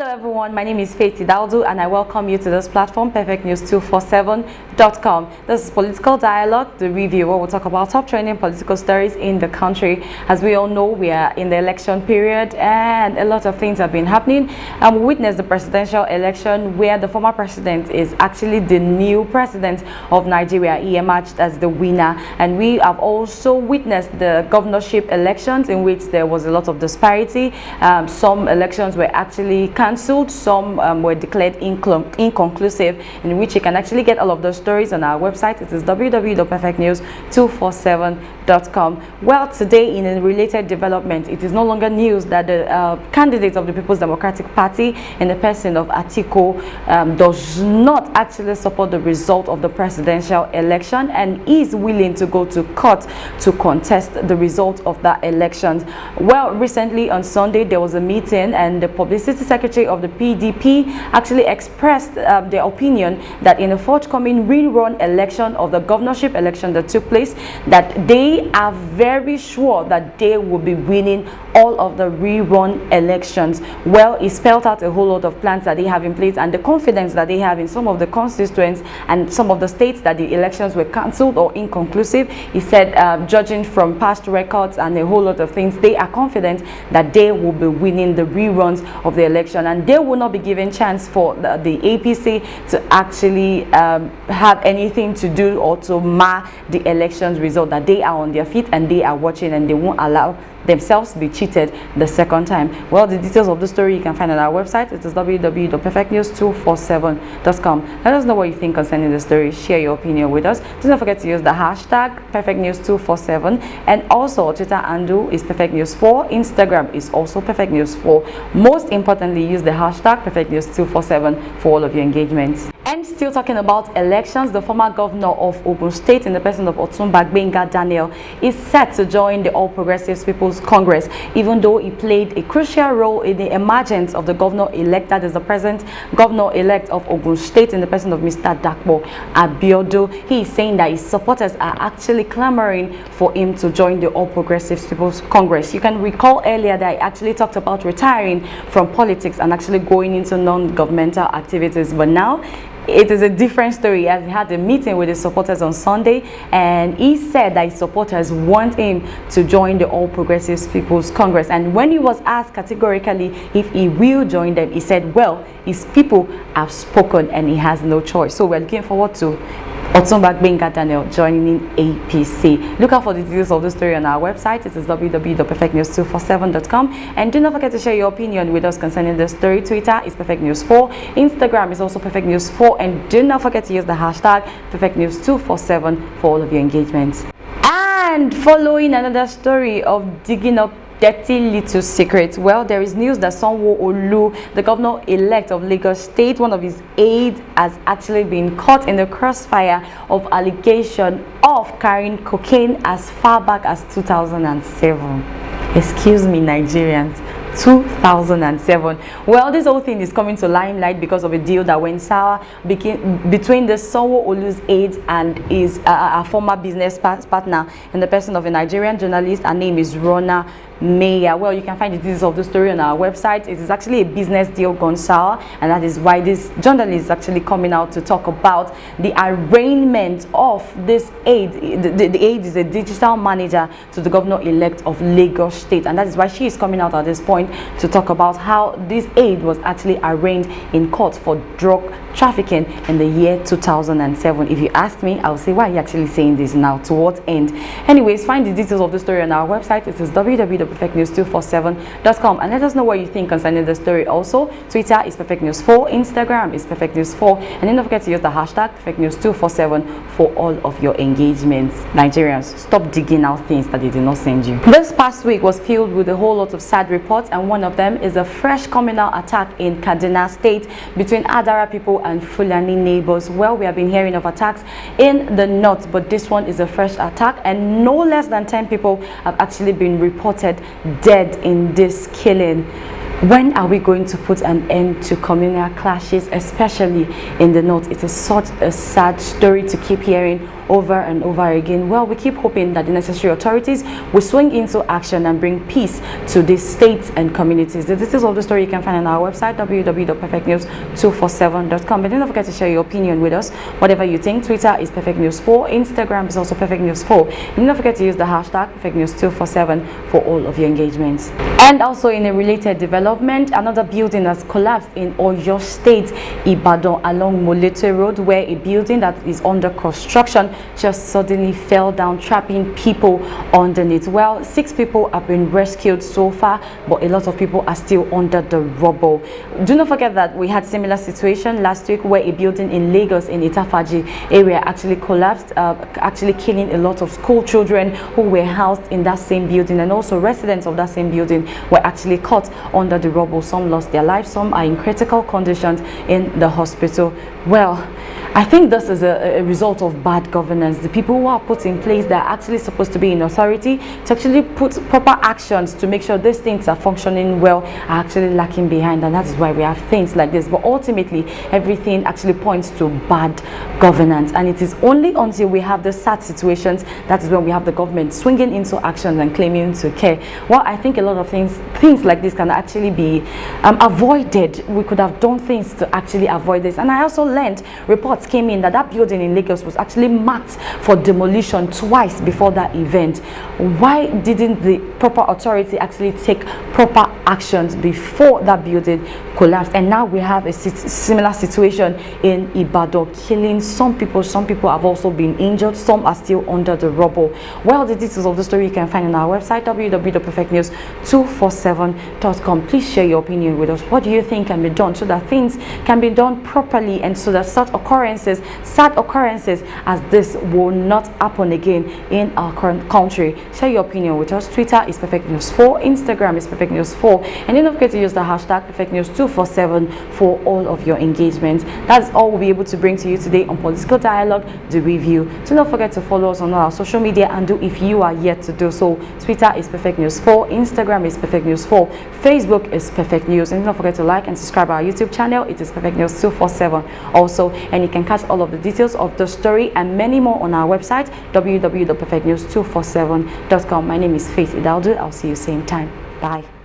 Hello everyone, my name is Faith Idaldu and I welcome you to this platform, perfectnews247.com. This is Political Dialogue, the review where we'll talk about top trending political stories in the country. As we all know, we are in the election period and a lot of things have been happening. We witnessed the presidential election where the former president is actually the new president of Nigeria. He emerged as the winner. And we have also witnessed the governorship elections in which there was a lot of disparity. Some elections were actually cancelled, some were declared inconclusive, in which you can actually get all of those stories on our website. It is www.perfectnews247.com. Well, today in a related development, it is no longer news that the candidate of the People's Democratic Party in the person of Atiku does not actually support the result of the presidential election and is willing to go to court to contest the result of that election. Well, recently on Sunday there was a meeting and the publicity secretary of the PDP actually expressed their opinion that in the forthcoming rerun election of the governorship election that took place, that they are very sure that they will be winning all of the rerun elections. Well, he spelled out a whole lot of plans that they have in place and the confidence that they have in some of the constituents and some of the states that the elections were cancelled or inconclusive. He said, judging from past records and a whole lot of things, they are confident that they will be winning the reruns of the election and they will not be given chance for the APC to actually have anything to do or to mar the elections result, that they are on their feet and they are watching and they won't allow themselves to be cheated the second time. Well, the details of the story you can find on our website. It is www.perfectnews247.com. Let us know what you think concerning the story. Share your opinion with us. Do not forget to use the hashtag perfectnews247, and also Twitter handle is perfectnews4, Instagram is also perfectnews4. Most importantly, use the hashtag perfectnews247 for all of your engagements. And still talking about elections, the former governor of Ogun State in the person of Otumba Daniel is set to join the All Progressives People's Congress, even though he played a crucial role in the emergence of the governor-elect, that is the present governor-elect of Ogun State in the person of Mr. Dakpo Abiodun. He is saying that his supporters are actually clamoring for him to join the All Progressives People's Congress. You can recall earlier that I actually talked about retiring from politics and actually going into non-governmental activities, but now it is a different story, as he had a meeting with his supporters on Sunday and he said that his supporters want him to join the All Progressives People's Congress. And when he was asked categorically if he will join them, he said, well, his people have spoken and he has no choice. So we're looking forward to Otumba Daniel joining in APC. Look out for the details of the story on our website. It is www.perfectnews247.com. And do not forget to share your opinion with us concerning the story. Twitter is perfectnews4, Instagram is also perfectnews4, and do not forget to use the hashtag perfectnews247 for all of your engagements. And following another story of digging up dirty little secrets, well, there is news that Sanwo-Olu, the governor-elect of Lagos State, one of his aides, has actually been caught in the crossfire of allegation of carrying cocaine as far back as 2007. Excuse me, Nigerians. 2007. Well, this whole thing is coming to limelight because of a deal that went sour between the Sanwo-Olu's aide and his former business partner in the person of a Nigerian journalist. Her name is Rona Meya. Well, you can find the details of the story on our website. It is actually a business deal gone sour, and that is why this journalist is actually coming out to talk about the arraignment of this aide. The aide is a digital manager to the governor-elect of Lagos State, and that is why she is coming out at this point to talk about how this aide was actually arraigned in court for drug trafficking in the year 2007. If you ask me, I'll say, why are you actually saying this now? To what end? Anyways, find the details of the story on our website. It is www.perfectnews247.com, and let us know what you think concerning the story. Also, Twitter is perfectnews4, Instagram is perfectnews4, and don't forget to use the hashtag perfectnews247 for all of your engagements. Nigerians, stop digging out things that they did not send you. This past week was filled with a whole lot of sad reports, and one of them is a fresh communal attack in Kaduna State between Adara people and Fulani neighbors. Well, we have been hearing of attacks in the north, but this one is a fresh attack, and no less than 10 people have actually been reported dead in this killing. When are we going to put an end to communal clashes, especially in the north? It is such a sad story to keep hearing over and over again. Well, we keep hoping that the necessary authorities will swing into action and bring peace to these states and communities. The details of the story you can find on our website, www.perfectnews247.com. But don't forget to share your opinion with us, whatever you think. Twitter is Perfect News 4, Instagram is also Perfect News 4. And don't forget to use the hashtag Perfect News 247 for all of your engagements. And also, in a related development, another building has collapsed in Oyo State, Ibadan, along Molete Road, where a building that is under construction just suddenly fell down, trapping people underneath. Well, 6 people have been rescued so far, but a lot of people are still under the rubble. Do not forget that we had similar situation last week where a building in Lagos in Itafaji area actually collapsed, actually killing a lot of school children who were housed in that same building, and also residents of that same building were actually caught under the rubble. Some lost their lives, some are in critical conditions in the hospital. Well, I think this is a result of bad governance. The people who are put in place that are actually supposed to be in authority to actually put proper actions to make sure these things are functioning well are actually lacking behind, and that is why we have things like this. But ultimately, everything actually points to bad governance, and it is only until we have the sad situations that is when we have the government swinging into action and claiming to care. Well, I think a lot of things like this can actually be avoided. We could have done things to actually avoid this. And I also learned reports came in that building in Lagos was actually marked for demolition twice before that event. Why didn't the proper authority actually take proper actions before that building collapsed? And now we have a similar situation in Ibadan, killing some people. Some people have also been injured. Some are still under the rubble. Well, the details of the story you can find on our website, www.perfectnews247.com. Please share your opinion with us. What do you think can be done so that things can be done properly, and so that such occurrences, sad occurrences as this will not happen again in our current country? Share your opinion with us. Twitter is Perfect News 4, Instagram is Perfect News 4, and don't forget to use the hashtag Perfect News 247 for all of your engagements. That's all we'll be able to bring to you today on Political Dialogue, the review. So don't forget to follow us on our social media and do if you are yet to do so. Twitter is Perfect News 4, Instagram is Perfect News 4, Facebook is Perfect News, and don't forget to like and subscribe our YouTube channel. It is Perfect News 247 also, and you can catch all of the details of the story and many more on our website, www.perfectnews247.com. My name is Faith Idaldu. I'll see you same time. Bye.